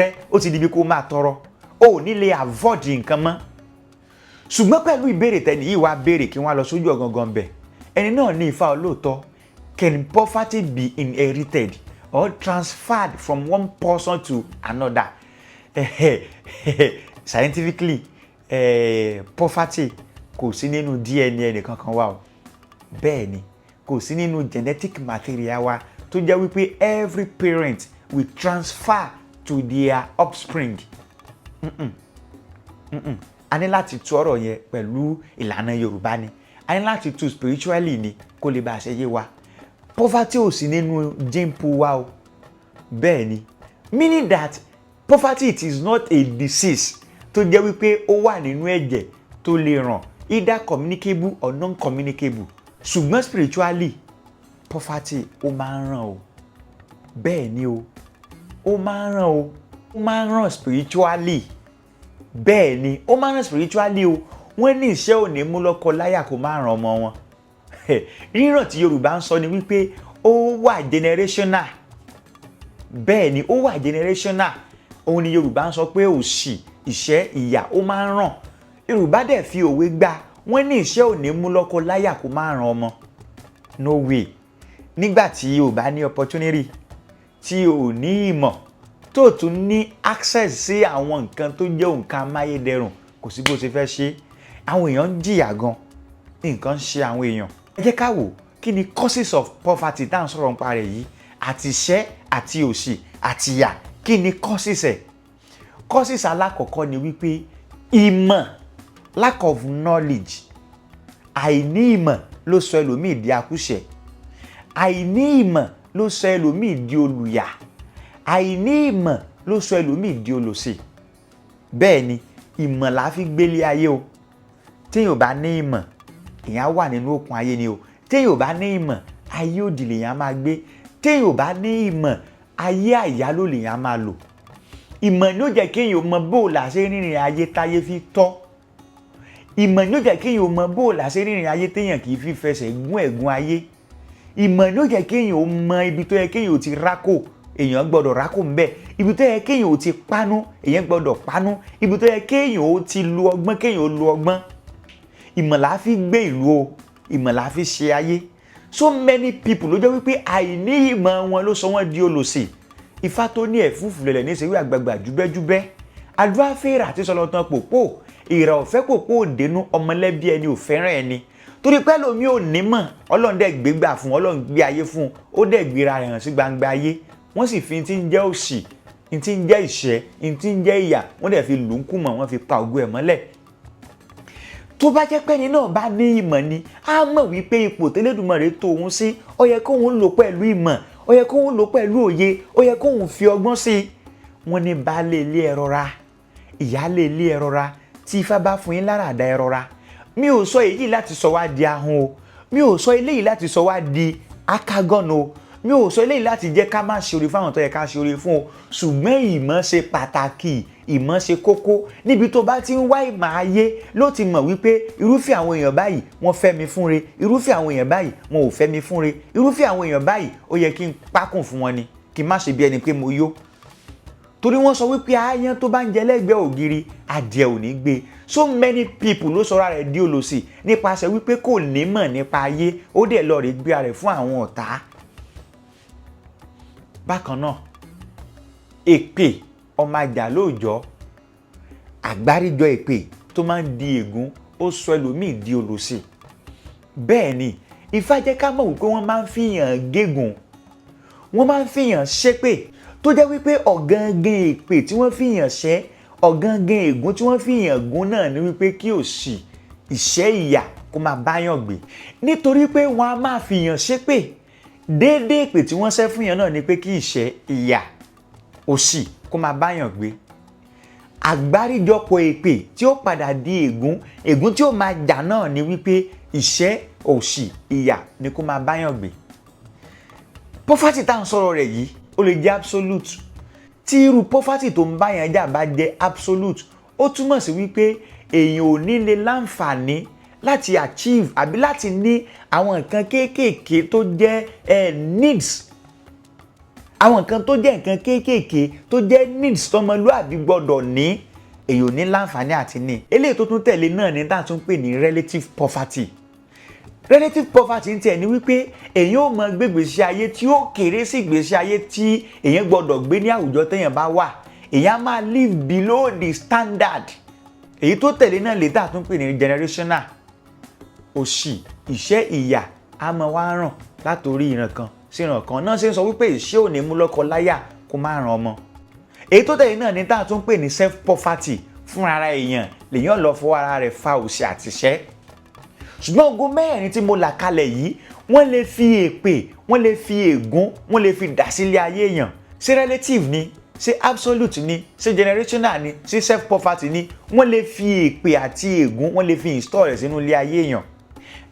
rẹ ó ti di bí kó máa tọrọ ó ní lè avoid nǹkan mọ́ ṣùgbọ́n pẹ̀lú ìbéèrè tẹ́ni yìí wá béèrè kí wọ́n lọ sójú ọ̀gangan bẹ̀ ẹni náà ní Ifá olóòótọ́ can poverty be inherited or transferred from one person to another scientifically poverty kò sí nínú DNA nìkan kan wà o bẹ́ẹ̀ ni kò sí nínú genetic material wa tó jẹ́ wípé every parent will transfer to their offspring a ní láti tú ọ̀rọ̀ yẹn pẹ̀lú ìlànà Yorùbá ni a ní láti tú spiritually ni kó lè bá a ṣe yé wa poverty ò sí nínú gene pool wa o bẹ́ẹ̀ ni meaning that poverty it is not a disease tó jẹ́ wípé ó wà nínú ẹ̀jẹ̀ tó lè ràn either communicable or non-communicable ṣùgbọ́n spiritually poverty ó máa ń ràn o bẹ́ẹ̀ ni o ó máa ń ràn o ó máa ń ràn spiritually bẹ́ẹ̀ ni ó máa ń ràn spiritually o wọ́n ní iṣẹ́ ò ní mú lọ́kọ láyà kó máa ràn ọmọ wọn ríràn tí Yorùbá ń sọ ni wípé ó wà generational bẹ́ẹ̀ ni ó wà generational òun ni Yorùbá ń sọ pé òṣì ìṣẹ́ ìyà ó máa ń ràn Yorùbá dẹ̀ fi òwe gbà wọ́n ní iṣẹ́ ò ní mú lọ́kọ láyà kó máa ràn ọmọ no way nígbà tí o bá ní opportunity tí o ní ìmọ̀ tó tún ní access sí àwọn nǹkan tó jẹ́ nǹkan amáyédẹrùn kò sí bó ṣe fẹ́ ṣe àwọn èèyàn ń jìyà gan nǹkan ṣe àwọn èèyàn ẹ jẹ́ ká wò kí ni causes of poverty tá à ń sọ̀rọ̀ nípa rẹ̀ yìí àti ìṣẹ́ àti òṣì àti ìyà kí ni causes ẹ̀ causes alákọ̀ọ́kọ́ ni wípé ìmọ̀ lack of knowledge àìní ìmọ̀ ló sọ ẹlòmíì di akúṣẹ̀ àìní ìmọ̀ ló sọ ẹlòmíì di olùyà àìní ìmọ̀ ló sọ ẹlòmíì di olòṣì bẹ́ẹ̀ ni ìmọ̀ la fi gbélé ayé o téèyàn bá ní ìmọ̀ èèyàn wà nínú òkun ayé ni o téèyàn bá ní ìmọ̀ ayé òdì lèèyàn máa gbé téèyàn bá ní ìmọ̀ ayé àyálò lèèyàn máa lò ìmọ̀ ni ó jẹ́ kéèyàn mọ bóòlù àṣẹ rìnrìn ayé táyé fi tọ́ ìmọ̀ ni ó jẹ́ kéèyàn mọ bóòlù àṣẹ rìnrìn ayé téèyàn kì í fi fẹsẹ̀ gún ẹ̀gún ayé ìmọ̀ ni ó jẹ́ kéèyàn mọ ibi tó yẹ kéèyàn ti rákò èèyàn gbọ́dọ̀ rákò ńbẹ̀ ibi tó yẹ kéèyàn ti pánú èèyàn gbọ́dọ̀ pánú ibi tó yẹ kéèyàn ti lu ọgbọ́n kéèyàn lu ọgbọ́n ìmọ̀ la fi gbé ìlú o ìmọ̀ la fi ṣe ayé so many people ló jẹ́ wípé àìní ìmọ̀ wọn ló sọ wọ́n di olòṣì Ifá tó ní ẹ̀fúùfù lẹ̀lẹ̀ ní ìṣèwé àgbààgbà júbẹ́júbẹ́ àdúrà fèrè àti sọlọ́tàn pòpò ìrà ọ̀fẹ́ pòpò òdenu ọmọlẹ́bí ẹni ò fẹ́ràn ẹni torí pé lómi ò ní mọ̀ Ọlọ́run dẹ̀ gbégbà fún Ọlọ́run gbé ayé fún ó dẹ̀ gbéra rẹ̀ hàn sí gbangba ayé wọ́n sì fi ti ń jẹ́ òṣì ti ń jẹ́ ìṣẹ́ ti ń jẹ́ ìyà wọ́n dẹ̀ fi lù ú kùmọ̀ wọ́n fi pa ògo ẹ̀ mọ́lẹ̀ tó bá jẹ́ pé ẹni náà bá ní ìmọ̀ ni á mọ̀ wípé ipò tẹ́lẹ̀dùmarè tó òun sí ó yẹ kóun lò pẹ̀lú ìmọ̀ ó yẹ kóun lò pẹ̀lú òye ó yẹ kóun fi ọgbọ́n sí i wọ́n ní baálé ilé ẹ rọra ìyálé ilé ẹ rọra tí Ifá bá fún yín lára àdá ẹ rọra mi ò sọ èyí láti sọ wá di ahun o mi ò sọ eléyìí láti sọ wá di akágọ́nù o mi ò sọ eléyìí láti jẹ́ ká má ṣe oore fáwọn tó yẹ ká ṣe oore fún o ṣùgbọ́n ìmọ̀ ṣe pàtàkì ìmọ̀ ṣe kókó níbi tó bá ti ń wá ìmọ̀ ayé ló ti mọ̀ wípé irúfẹ́ àwọn èèyàn báyìí wọ́n fẹ́ mi fún re irúfẹ́ àwọn èèyàn báyìí wọn ò fẹ́ mi fún re irúfẹ́ àwọn èèyàn báyìí ó yẹ kí n pákùn fún wọn ni kí n má ṣe bí ẹni pé mo yó torí wọ́n sọ wípé aáyán tó bá ń jẹ lẹ́gbẹ̀ẹ́ ògiri adìẹ ò ní gbé so many people ló sọra rẹ̀ di olòṣì nípasẹ̀ wípé kò nímọ̀ nípa ayé ó dẹ̀ lọ rè gbé rẹ̀ fún àwọn ọ̀tá bákan náà èpè ọmọ àjà lóòjọ́ àgbáríjọ èpè tó máa ń di ègún ó sọ ẹlòmíì di olòṣì bẹ́ẹ̀ ni Ifá jẹ́ ká mọ̀ wípé wọ́n máa ń fìyàn gégùn wọ́n máa ń fìyàn ṣépè tó jẹ́ wípé ọ̀gangan èpè tí wọ́n fìyàn ṣẹ́ ọ̀gangan ègún tí wọ́n fìyàn gún náà ni wípé kí òṣì ìṣẹ́ ìyà kó máa báyàn gbé nítorí pé wọ́n á máa fìyàn ṣépè déédéé èpè tí wọ́n ṣẹ́ fún yàn náà ni pé kí ìṣẹ́ ìyà òṣì kó máa báyàn gbé àgbáríjọpọ̀ èpè tí ó padà di ègún tí ó máa jà náà ni wípé ìṣẹ́ òṣì ìyà ni kó máa báyàn gbé poverty tá à ń sọ̀rọ̀ rẹ̀ yìí ó lè jẹ́ absolute tí irú poverty tó ń báyàn jà bá jẹ́ absolute ó túmọ̀ sí wípé èèyàn ò ní lè láǹfààní láti achieve àbí láti ní àwọn nǹkan kéékèèké tó jẹ́ needs àwọn nǹkan tó jẹ́ nǹkan kéékèèké tó jẹ́ needs tọmọlúàbí gbọ́dọ̀ ní èyí ò ní láǹfààní àti ní. eléyìí tó tún tẹ̀lé náà ni tá à tún pè ní relative poverty. Relative poverty ń tiẹ̀ ní wípé èyàn ò mọ gbégbèsè ayé tí ó kéré sí ìgbésí ayé tí èyàn gbọ́dọ̀ gbé ní àwùjọ téèyàn bá wà. èyàn máa live below the standard. èyí tó tẹ̀lé náà lè tá à tún pè ní generational. òṣì ìṣẹ́ ìyà á máa wá ràn látòrí ìran kan sí ìran kan náà ṣe ń sọ wípé ìṣẹ́ ò ní mú lọ́kọ láyà kó má ràn ọmọ. èyí tó tẹ̀lé náà ni tá à tún pè ní self poverty. fúnra ara èèyàn lèyàn lọ fọwọ́ ara rẹ̀ fa òṣì àtìṣẹ́. ṣùgbọ́n ogun mẹ́rin tí mo là kalẹ̀ yìí wọ́n lè fi èpè wọ́n lè fi ègún wọ́n lè fi dà sílé ayé èèyàn. ṣé relative ni ṣé absolute ni ṣé generational ni ṣé self poverty ni wọ́n lè fi èpè àti ègún wọ́n lè fi install rẹ̀ sínú ilé ayé èèyàn.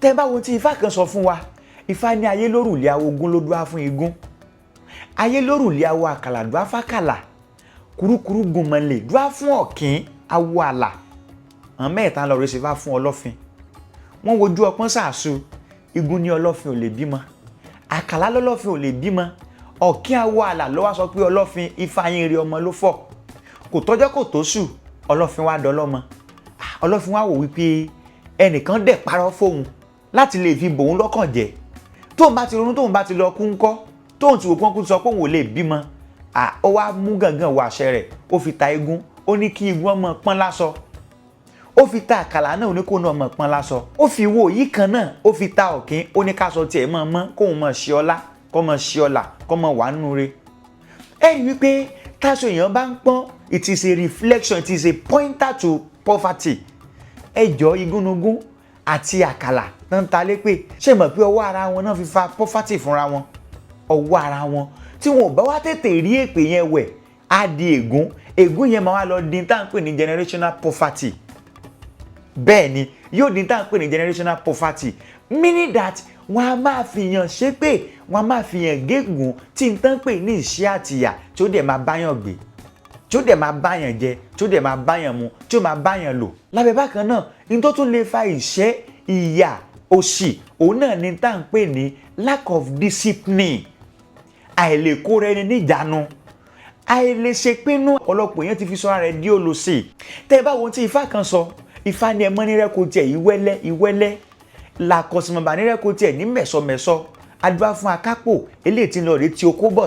tẹ́ bá wo tí Ifá kan sọ fún wa Ifá ní ayé lórùlé awo ogún ló dúá fún igún, ayé lórùlé awo àkàlà dúá fákàlà, kúrúkúrú gùnmọ̀lẹ̀ dúá fún ọ̀kín awo àlà. àwọn mẹ́ta lọ rẹ̀ ṣe fá fún ọlọ́fin. wọ́n wojú ọpọ́n sàásù, igún ní ọlọ́fin ò lè bímọ, àkàlà lọ́lọ́fin ò lè bímọ, ọ̀kín awo àlà ló wá sọ pé ọlọ́fin Ifá yín rí ọmọ ló fọ̀. kò tọ́jọ́ kò tó sù ọlọ́fin wá dọlọ́mọ. ọlọ́fin wá wò wípé ẹnìkan dẹ̀ parọ́ fóun láti lè fi bòun lọ́kàn jẹ́. tóun bá ti ronú tóun bá ti lọ kú ńkọ́, tóun ti wò pọ́n kú sọ pé òun ò lè bímọ. ó wá mú gàngàn wọ àṣẹ rẹ̀ ó fi ta igún, ó ní kí igún ọmọ pọ́n lásọ. ó fi ta àkàlà náà ó ní kó náà mọ̀ pọ́n lásọ. ó fi wo yìí kan náà ó fi ta ọ̀kín ó ní káṣọ tiẹ̀ mọ́ kóun mọ̀ ṣe ọlá kó mọ̀ ṣe ọlà kó mọ̀ wà nínú re. ẹ rí wípé táṣọ èèyàn bá ń pọ́n it is a reflection, it is a pointer to poverty. ẹjọ́ igúnnugún àti àkàlà náà ń ta lépè ṣé mọ̀ pé ọwọ́ ara wọn náà fi fa poverty fúnra wọn. ọwọ́ ara wọn tí wọn ò bá wá tètè rí èpè yẹn wẹ̀ á di ègún. ègún yẹn máa wá lọ di tá à ń pè ní generational poverty. bẹ́ẹ̀ ni yóò di tá à ń pè ní generational poverty, meaning that wọ́n á máa fìyàn ṣépè, wọ́n á máa fìyàn gégùn tí n tán pè ní ìṣẹ́ àtìyà tí ó dẹ̀ máa báyàn gbé, tí ó dẹ̀ máa báyàn jẹ, tí ó dẹ̀ máa báyàn mu, tí ó máa báyàn lò. lábẹ́ bákan náà ní tó tún lè fa ìṣẹ́ ìyà òṣì òun náà ni tá à ń pè ní lack of discipline. àìlèkóra ẹni níjàánu, àìlèṣepinnu. ọ̀pọ̀lọpọ̀ yẹn ti fi sọ́ra rẹ̀ di olòṣì. tẹ́ ẹ bá wo tí Ifá kan sọ, Ifá ní ẹmọ́ nírẹ́kọ tiẹ̀ ìwẹ́lẹ́ làkọ̀sìmọ̀bà nírẹ́kọ tiẹ̀ ní mẹ̀sọ̀mẹ̀sọ. adúbá fún akápò eléyìí tí ń lọ rèé tí okó bọ̀